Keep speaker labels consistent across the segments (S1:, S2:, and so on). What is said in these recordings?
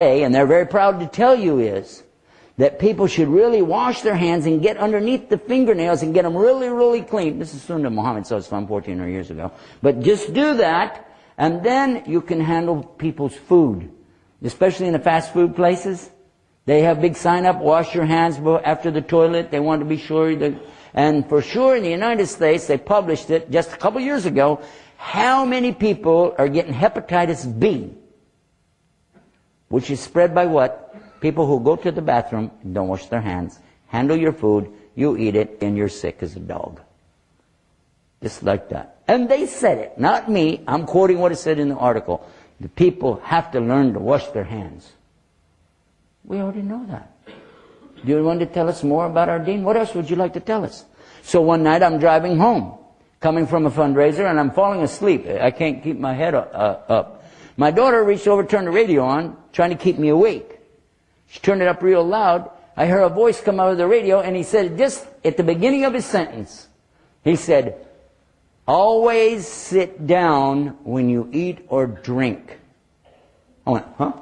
S1: and they're very proud to tell you, is that people should really wash their hands and get underneath the fingernails and get them really, really clean. This is Sunnah Muhammad Sallallahu 1400 years ago. But just do that, and then you can handle people's food. Especially in the fast food places. They have big sign up, wash your hands after the toilet. They want to be sure that, and for sure in the United States, they published it just a couple years ago, how many people are getting hepatitis B, which is spread by what? People who go to the bathroom and don't wash their hands, handle your food, you eat it, and you're sick as a dog. Just like that. And they said it, not me. I'm quoting what it said in the article. The people have to learn to wash their hands. We already know that. Do you want to tell us more about our Deen? What else would you like to tell us? So one night I'm driving home, coming from a fundraiser, and I'm falling asleep. I can't keep my head up. My daughter reached over, turned the radio on, trying to keep me awake. She turned it up real loud. I heard a voice come out of the radio, and he said, just at the beginning of his sentence, he said, always sit down when you eat or drink. I went, huh?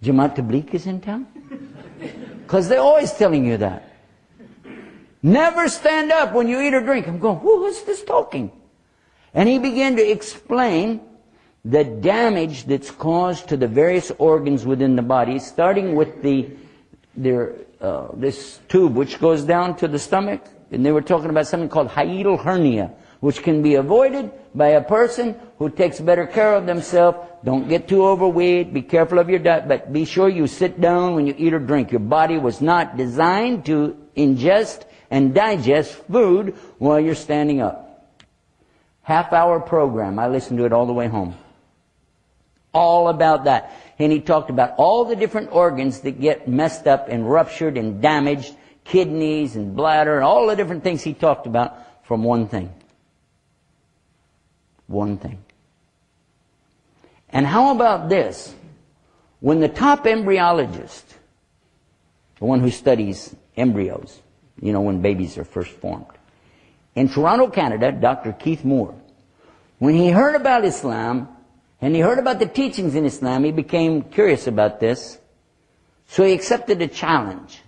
S1: Jamaat Tabligh is in town? Because they're always telling you that. Never stand up when you eat or drink. I'm going, who is this talking? And he began to explain the damage that's caused to the various organs within the body, starting with this tube which goes down to the stomach. And they were talking about something called hiatal hernia, which can be avoided by a person who takes better care of themselves. Don't get too overweight. Be careful of your diet. But be sure you sit down when you eat or drink. Your body was not designed to ingest and digest food while you're standing up. Half-hour program. I listened to it all the way home. All about that. And he talked about all the different organs that get messed up and ruptured and damaged. Kidneys and bladder and all the different things he talked about from one thing. One thing. And how about this? When the top embryologist, the one who studies embryos, you know, when babies are first formed, in Toronto, Canada, Dr. Keith Moore, when he heard about Islam and he heard about the teachings in Islam, he became curious about this, so he accepted a challenge.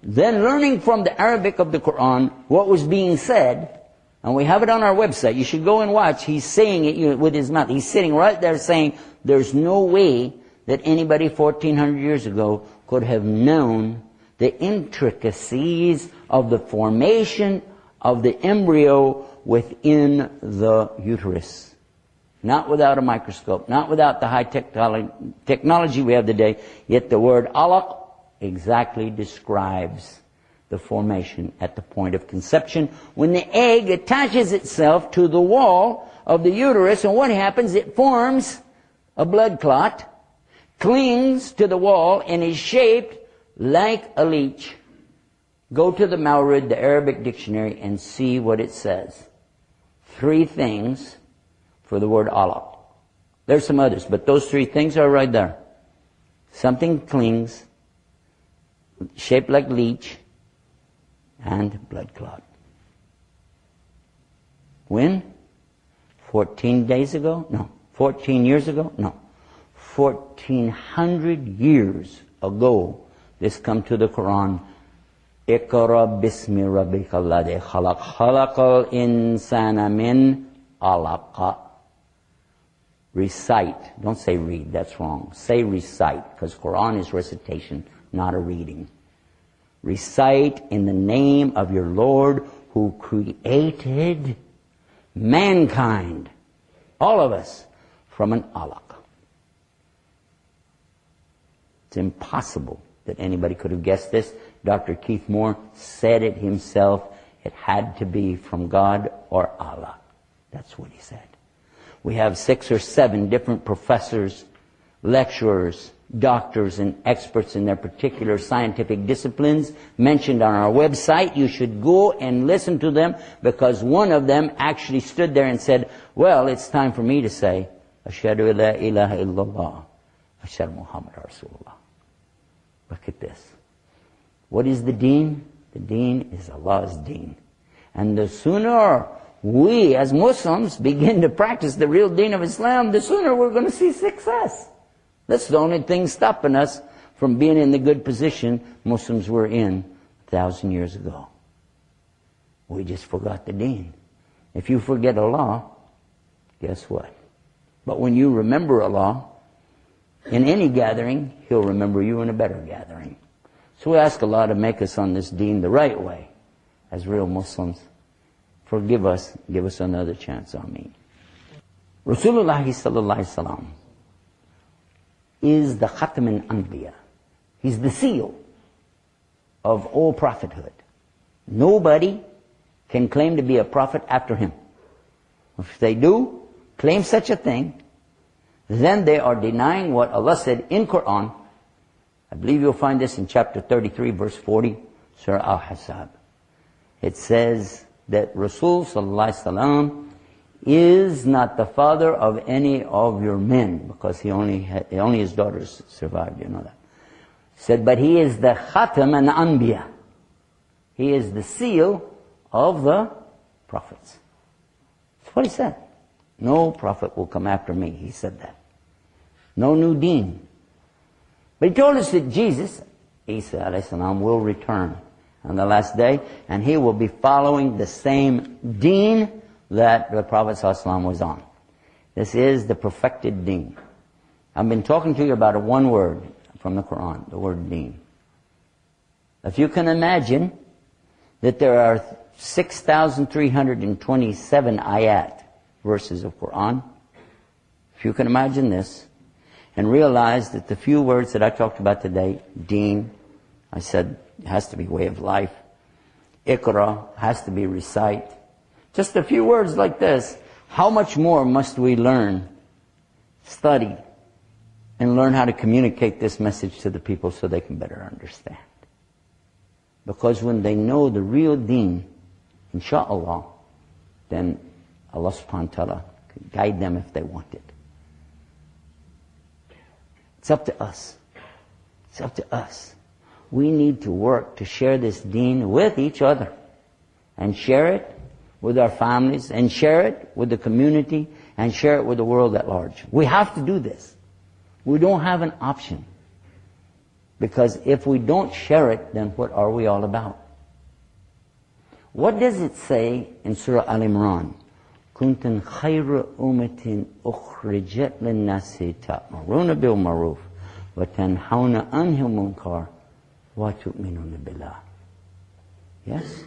S1: Then learning from the Arabic of the Quran what was being said, and we have it on our website, you should go and watch, he's saying it with his mouth. He's sitting right there saying, there's no way that anybody 1400 years ago could have known the intricacies of the formation of the embryo within the uterus. Not without a microscope, not without the high technology we have today, yet the word alaq exactly describes the formation at the point of conception when the egg attaches itself to the wall of the uterus, and what happens? It forms a blood clot, clings to the wall, and is shaped like a leech. Go to the Mawrid, the Arabic dictionary, and see what it says. 3 things for the word alaq. There's some others, but those 3 things are right there. Something clings, shaped like leech, and blood clot. When? 14 days ago? No. 14 years ago? No. 1400 years ago, this come to the Quran. Iqra bismi rabbika alladhi khalaq. Khalaqal insana min alaqa. Recite. Don't say read, that's wrong. Say recite, because Quran is recitation, not a reading. Recite in the name of your Lord who created mankind, all of us, from an alaq. It's impossible that anybody could have guessed this. Dr. Keith Moore said it himself. It had to be from God or Allah. That's what he said. We have 6 or 7 different professors, lecturers, doctors, and experts in their particular scientific disciplines mentioned on our website. You should go and listen to them, because one of them actually stood there and said, well, it's time for me to say, Ashhadu la ilaha illallah, Ashhadu Muhammad Rasulullah. Look at this. What is the Deen? The Deen is Allah's Deen. And the sooner we as Muslims begin to practice the real Deen of Islam, the sooner we're going to see success. That's the only thing stopping us from being in the good position Muslims were in 1,000 years ago. We just forgot the Deen. If you forget Allah, guess what? But when you remember Allah, in any gathering, He'll remember you in a better gathering. So we ask Allah to make us on this Deen the right way, as real Muslims. Forgive us, give us another chance. Ameen. Rasulullah sallallahu alaihi wasallam is the Khatam al-Anbiya. He's the seal of all prophethood. Nobody can claim to be a prophet after him. If they do claim such a thing, then they are denying what Allah said in Quran. I believe you'll find this in chapter 33, verse 40, Surah Al-Hasab. It says that Rasul sallallahu alaihi wasallam is not the father of any of your men, because only his daughters survived, you know that. He said, but he is the Khatam al-Anbiya. He is the seal of the prophets. That's what he said. No prophet will come after me. He said that. No new Deen. But he told us that Jesus, Isa alayhi salam, will return on the last day, and he will be following the same Deen that the Prophet ﷺ was on. This is the perfected Deen. I've been talking to you about one word from the Quran, the word Deen. If you can imagine that there are 6,327 ayat, verses of Quran, if you can imagine this, and realize that the few words that I talked about today, Deen, I said it has to be way of life. Iqra has to be recite. Just a few words like this. How much more must we learn, study, and learn how to communicate this message to the people so they can better understand? Because when they know the real Deen, insha'Allah, then Allah subhanahu wa ta'ala can guide them if they want it. It's up to us. It's up to us. We need to work to share this Deen with each other, and share it with our families, and share it with the community, and share it with the world at large. We have to do this. We don't have an option. Because if we don't share it, then what are we all about? What does it say in Surah Al-Imran? كُنْتُمْ خَيْرَ أُمَّةٍ أُخْرِجَتْ لِلنَّاسِ تَأْمُرُونَ بِالْمَعْرُوفِ وَتَنْهَوْنَ عَنِ الْمُنكَرِ وَتُؤْمِنُونَ بِاللَّهِ. Yes?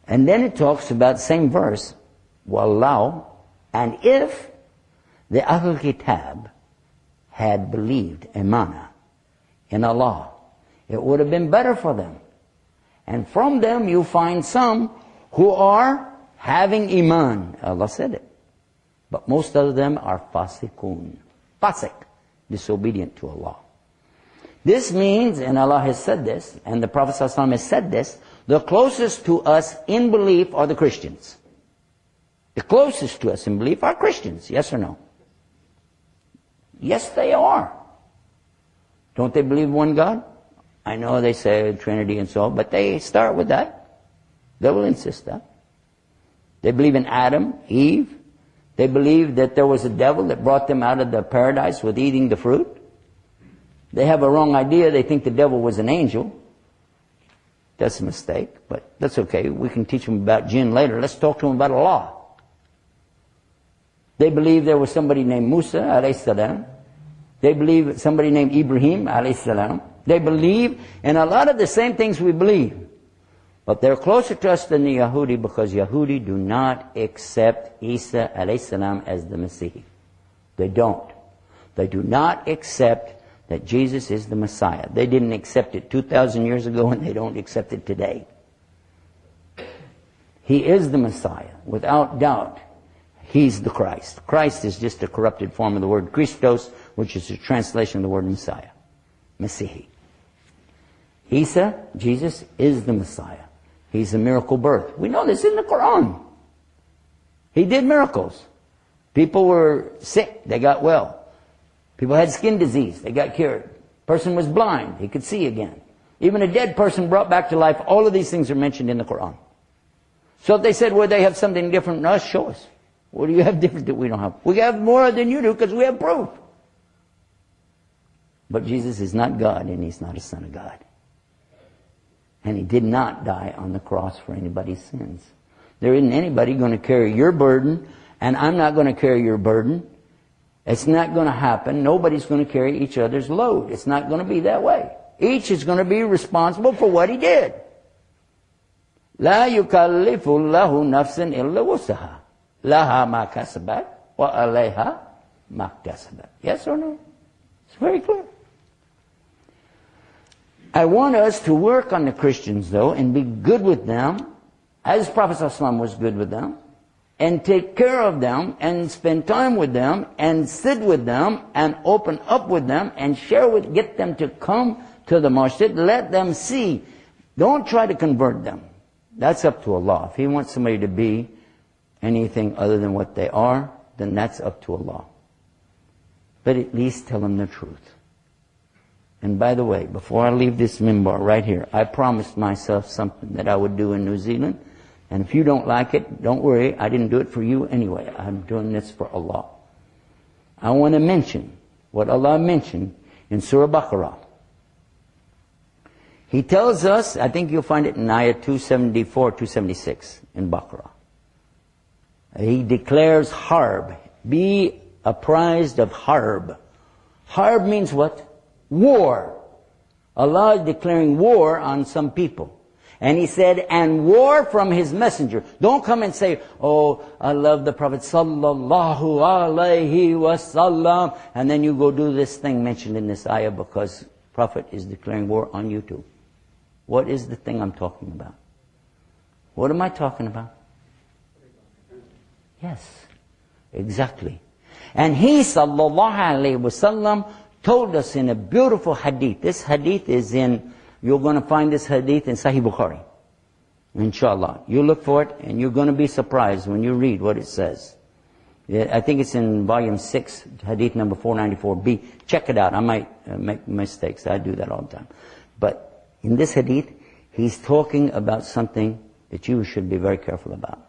S1: And then it talks about, same verse, وَاللَّهُ, and if the Ahlul Kitab had believed Imana in Allah, it would have been better for them. And from them you find some who are having Iman. Allah said it. But most of them are fasiqun. Fasik, disobedient to Allah. This means, and Allah has said this, and the Prophet ﷺ has said this, the closest to us in belief are the Christians. The closest to us in belief are Christians, yes or no? Yes, they are. Don't they believe one God? I know they say Trinity and so on, but they start with that. They will insist that. They believe in Adam, Eve. They believe that there was a devil that brought them out of the paradise with eating the fruit. They have a wrong idea. They think the devil was an angel. That's a mistake, but that's okay. We can teach them about jinn later. Let's talk to them about Allah. They believe there was somebody named Musa, alayhi salam. They believe somebody named Ibrahim, alayhi salam. They believe in a lot of the same things we believe. But they're closer to us than the Yahudi, because Yahudi do not accept Isa, alayhi salam, as the Messiah. They don't. They do not accept that Jesus is the Messiah. They didn't accept it 2,000 years ago, and they don't accept it today. He is the Messiah, without doubt. He's the Christ. Christ is just a corrupted form of the word Christos, which is a translation of the word Messiah. Messihi. Isa, Jesus, is the Messiah. He's a miracle birth. We know this in the Quran. He did miracles. People were sick, they got well. People had skin disease, they got cured. Person was blind, he could see again. Even a dead person brought back to life. All of these things are mentioned in the Quran. So if they said, well, they have something different from us, show us. What do you have different that we don't have? We have more than you do because we have proof. But Jesus is not God, and He's not a Son of God. And He did not die on the cross for anybody's sins. There isn't anybody going to carry your burden, and I'm not going to carry your burden. It's not going to happen. Nobody's going to carry each other's load. It's not going to be that way. Each is going to be responsible for what he did. لا يكلف الله نفسا إلا وسعها لها ما كسبت وعليها ما اكتسبت. Yes or no? It's very clear. I want us to work on the Christians, though, and be good with them, as Prophet ﷺ was good with them, and take care of them, and spend time with them, and sit with them, and open up with them, and share with, get them to come to the masjid. Let them see. Don't try to convert them. That's up to Allah. If He wants somebody to be anything other than what they are, then that's up to Allah. But at least tell them the truth. And by the way, before I leave this minbar right here, I promised myself something that I would do in New Zealand. And if you don't like it, don't worry. I didn't do it for you anyway. I'm doing this for Allah. I want to mention what Allah mentioned in Surah Baqarah. He tells us, I think you'll find it in ayah 274, 276 in Baqarah. He declares harb. Be apprised of harb. Harb means what? War. Allah is declaring war on some people. And He said, and war from His messenger. Don't come and say, oh, I love the Prophet sallallahu alayhi wasallam. And then you go do this thing mentioned in this ayah because Prophet is declaring war on you too. What is the thing I'm talking about? What am I talking about? Yes, exactly. And He sallallahu alayhi wasallam told us in a beautiful hadith. This hadith is in, you're going to find this hadith in Sahih Bukhari. Inshallah. You look for it and you're going to be surprised when you read what it says. I think it's in volume 6, hadith number 494b. Check it out. I might make mistakes. I do that all the time. But in this hadith, he's talking about something that you should be very careful about.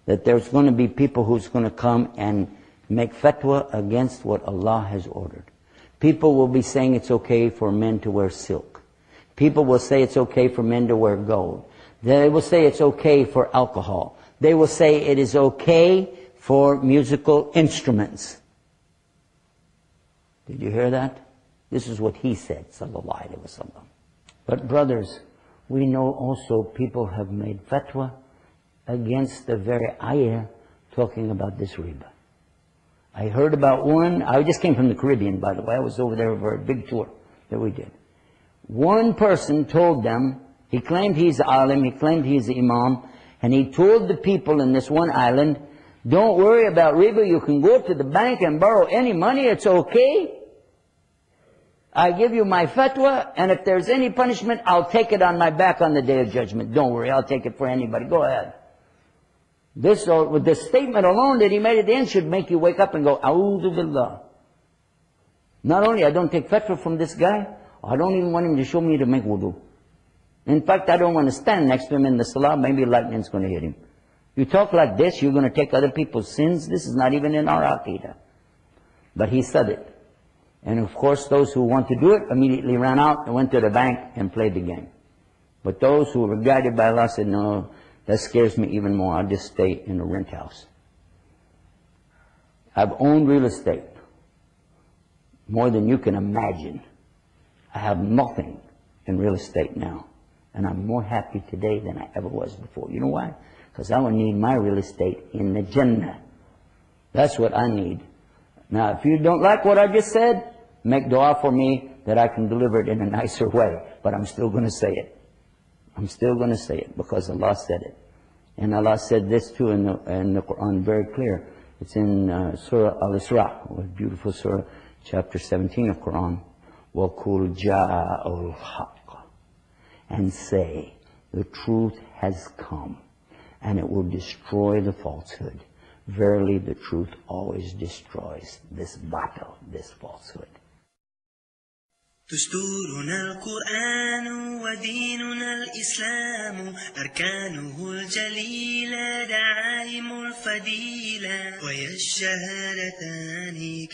S1: That there's going to be people who's going to come and make fatwa against what Allah has ordered. People will be saying it's okay for men to wear silk. People will say it's okay for men to wear gold. They will say it's okay for alcohol. They will say it is okay for musical instruments. Did you hear that? This is what he said, sallallahu alaihi wasallam. But brothers, we know also people have made fatwa against the very ayah talking about this riba. I heard about one, I just came from the Caribbean, by the way. I was over there for a big tour that we did. One person told them, he claimed he's alim, he claimed he's imam, and he told the people in this one island, don't worry about riba, you can go to the bank and borrow any money, it's okay. I give you my fatwa, and if there's any punishment, I'll take it on my back on the day of judgment. Don't worry, I'll take it for anybody. Go ahead. This, with this statement alone that he made at the end should make you wake up and go, A'udhu Billah. Not only I don't take fatwa from this guy, I don't even want him to show me to make wudu. In fact, I don't want to stand next to him in the salah, maybe lightning's going to hit him. You talk like this, you're going to take other people's sins. This is not even in our aqidah. But he said it. And of course, those who want to do it immediately ran out and went to the bank and played the game. But those who were guided by Allah said, no, that scares me even more. I'll just stay in a rent house. I've owned real estate more than you can imagine. I have nothing in real estate now. And I'm more happy today than I ever was before. You know why? Because I will need my real estate in the Jannah. That's what I need. Now, if you don't like what I just said, make dua for me that I can deliver it in a nicer way. But I'm still going to say it. I'm still going to say it because Allah said it. And Allah said this too in the Quran, very clear. It's in Surah Al-Isra, a beautiful surah, chapter 17 of Quran. وَقُلْ جَاءَ الْحَقِّ. And say, the truth has come, and it will destroy the falsehood. Verily, the truth always destroys this battle, this falsehood.
S2: دستورنا القرآن وديننا الإسلام أركانه الجليلة دعائم الفضيلة وهي الشهادتان